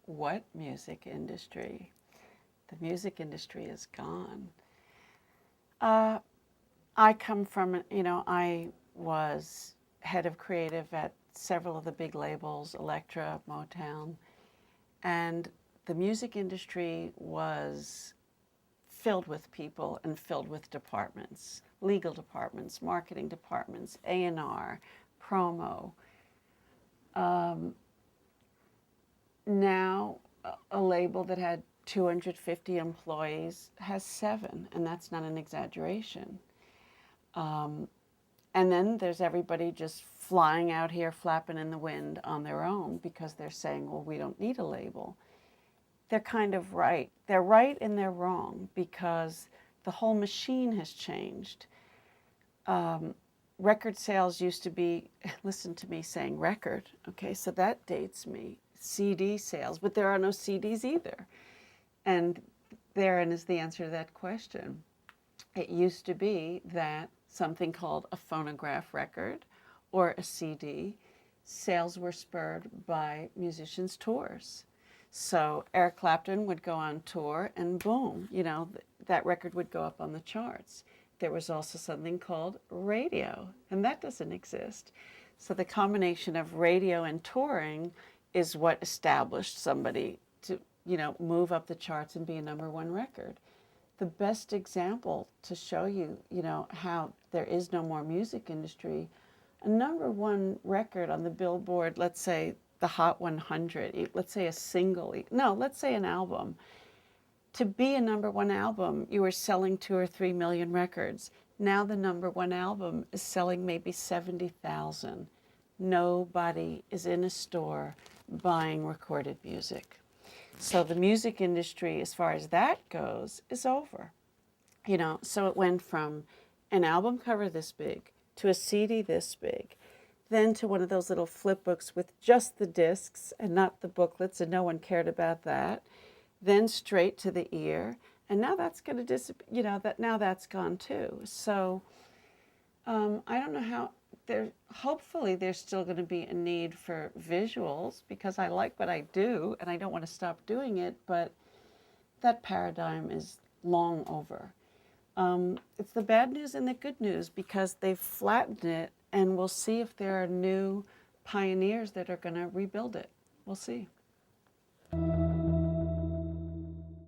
What music industry? The music industry is gone. I come from, I was head of creative at several of the big labels, Elektra, Motown, and the music industry was filled with people and filled with departments, legal departments, marketing departments, A&R, promo. Now, a label that had 250 employees has 7, and that's not an exaggeration. And then there's everybody just flying out here, flapping in the wind on their own because they're saying, well, we don't need a label. They're kind of right. They're right and they're wrong because the whole machine has changed. Record sales used to be, listen to me saying record, okay, so that dates me. CD sales, but there are no CDs either. And therein is the answer to that question. It used to be that something called a phonograph record or a CD, sales were spurred by musicians' tours. So Eric Clapton would go on tour and boom, that record would go up on the charts. There was also something called radio, and that doesn't exist. So the combination of radio and touring is what established somebody to, move up the charts and be a #1 record. The best example to show you, how there is no more music industry, a #1 record on the Billboard, let's say the Hot 100, let's say a single, no, let's say an album. To be a #1 album, you were selling 2 or 3 million records. Now the #1 album is selling maybe 70,000. Nobody is in a store buying recorded music. So the music industry, as far as that goes, is over. So it went from an album cover this big to a CD this big, then to one of those little flip books with just the discs and not the booklets, and no one cared about that, then straight to the ear, and now that's going to disappear, now that's gone too. So I don't know how, hopefully there's still going to be a need for visuals because I like what I do and I don't want to stop doing it, but that paradigm is long over. It's the bad news and the good news because they've flattened it, and we'll see if there are new pioneers that are going to rebuild it. We'll see.